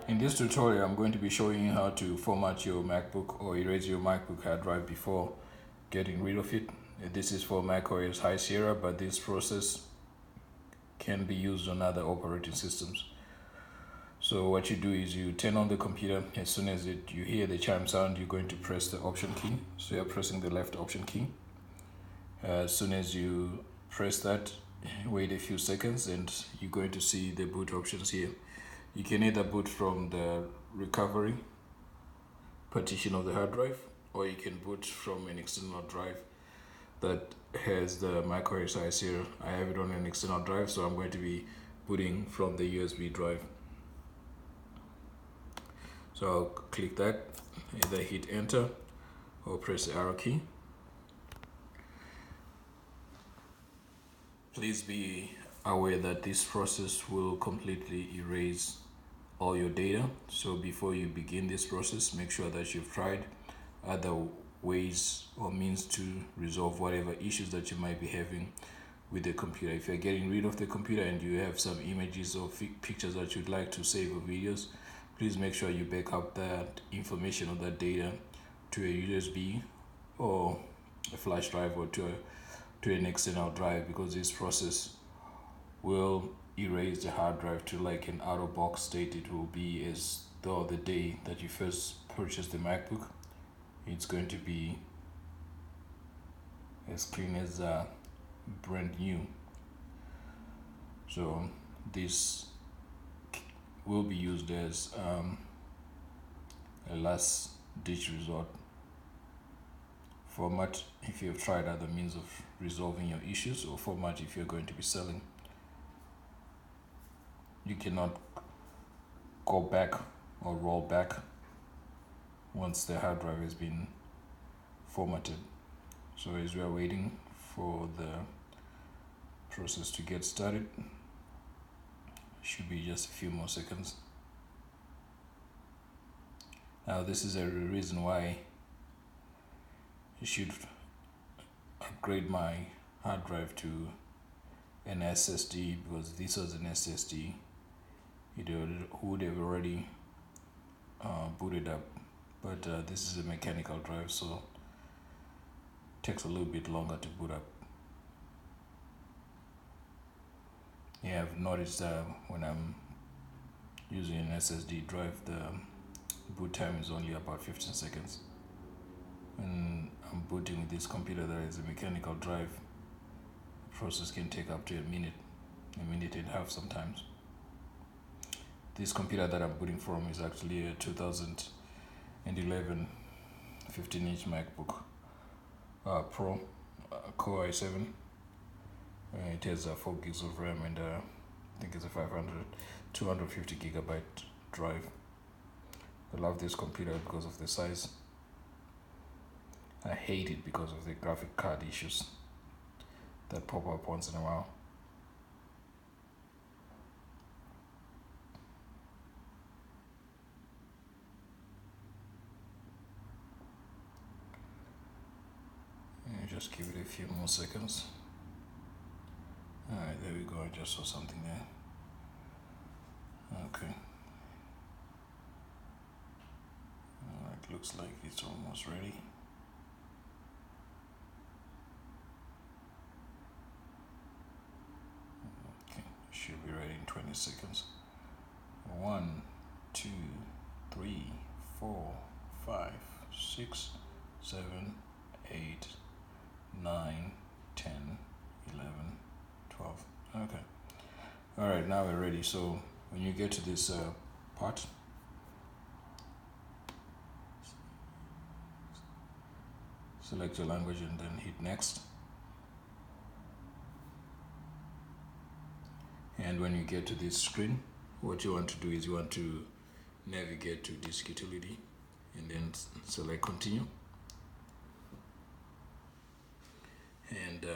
In this tutorial, I'm going to be showing you how to format your MacBook or erase your MacBook hard drive before getting rid of it. This is for macOS High Sierra, but this process can be used on other operating systems. So what you do is you turn on the computer. As soon as you hear the chime sound, you're going to press the Option key. So you're pressing the left Option key. As soon as you press that, wait a few seconds and you're going to see the boot options here. You can either boot from the recovery partition of the hard drive, or you can boot from an external drive that has the macOS High Sierra. I have it on an external drive, so I'm going to be booting from the USB drive. So I'll click that, either hit enter or press the arrow key. Please be aware that this process will completely erase all your data. So before you begin this process, make sure that you've tried other ways or means to resolve whatever issues that you might be having with the computer. If you're getting rid of the computer and you have some images or pictures that you'd like to save or videos, please make sure you back up that information or that data to a USB or a flash drive or to an external drive, because this process will erase the hard drive to like an out of box state. It will be as though the day that you first purchased the MacBook. It's going to be as clean as brand new. So this will be used as a last ditch resort format if you've tried other means of resolving your issues, or format if you're going to be selling. You cannot go back or roll back once the hard drive has been formatted. So as we are waiting for the process to get started, should be just a few more seconds. Now this is a reason why you should upgrade my hard drive to an SSD, because this was an SSD. It would have already booted up, but this is a mechanical drive, so it takes a little bit longer to boot up. Yeah, I've noticed that when I'm using an SSD drive, the boot time is only about 15 seconds. When I'm booting with this computer that is a mechanical drive, the process can take up to a minute and a half sometimes. This computer that I'm booting from is actually a 2011 15-inch MacBook Pro Core i7. It has 4 gigs of RAM and I think it's a 250 gigabyte drive. I love this computer because of the size. I hate it because of the graphic card issues that pop up once in a while. Just give it a few more seconds. Alright, there we go. I just saw something there. Okay. Alright, looks like it's almost ready. Okay, should be ready in 20 seconds. 1, 2, 3, 4, 5, 6, 7, 8, 9, 10, 11, 12. Okay. All right, now we're ready. So when you get to this part, select your language and then hit next. And when you get to this screen, what you want to do is you want to navigate to disk utility and then select continue. And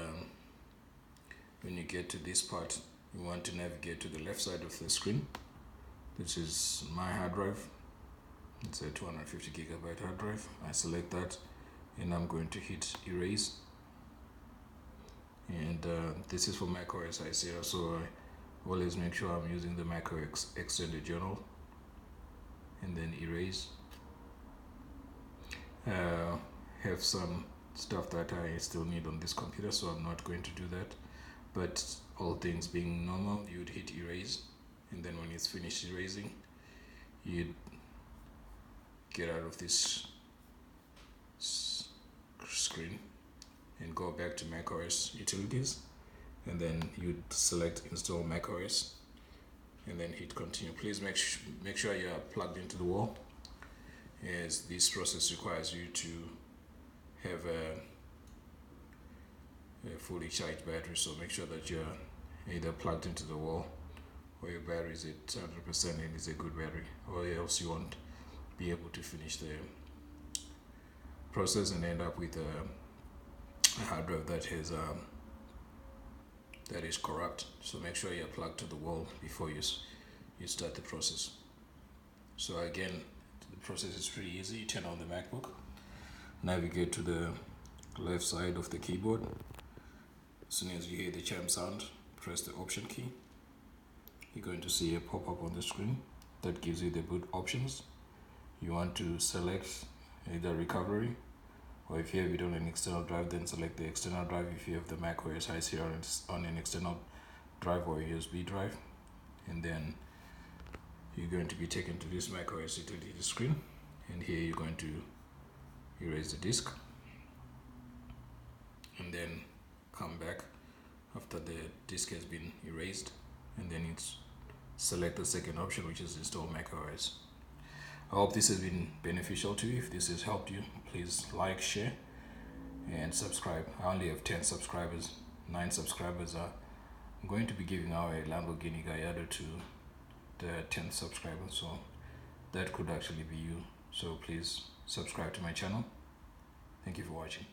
when you get to this part, you want to navigate to the left side of the screen. This is my hard drive. It's a 250 gigabyte hard drive. I select that and I'm going to hit erase. And this is for macOS High Sierra, so I always make sure I'm using the macOS extended journal. erase. Have some stuff that I still need on this computer, so I'm not going to do that. But all things being normal, you'd hit erase, and then when it's finished erasing, you'd get out of this screen and go back to macOS utilities, and then you'd select install macOS and then hit continue. Please make sure you are plugged into the wall, as this process requires you to have a fully charged battery. So make sure that you're either plugged into the wall or your battery is at 100% and is a good battery, or else you won't be able to finish the process and end up with a hard drive that has that is corrupt. So make sure you're plugged to the wall before you start the process. So again, the process is pretty easy. You turn on the MacBook, navigate to the left side of the keyboard. As soon as you hear the chime sound, press the option key. You're going to see a pop-up on the screen that gives you the boot options. You want to select either recovery, or if you have it on an external drive, then select the external drive if you have the macOS High Sierra on an external drive or a USB drive. And then you're going to be taken to this macOS utility screen, and here you're going to erase the disk and then come back after the disk has been erased, and then it's select the second option, which is install macOS. I hope this has been beneficial to you. If this has helped you, please like, share, and subscribe. I only have 10 subscribers. 9 subscribers are going to be giving out a Lamborghini Gallardo to the 10th subscriber, so that could actually be you. So please subscribe to my channel. Thank you for watching.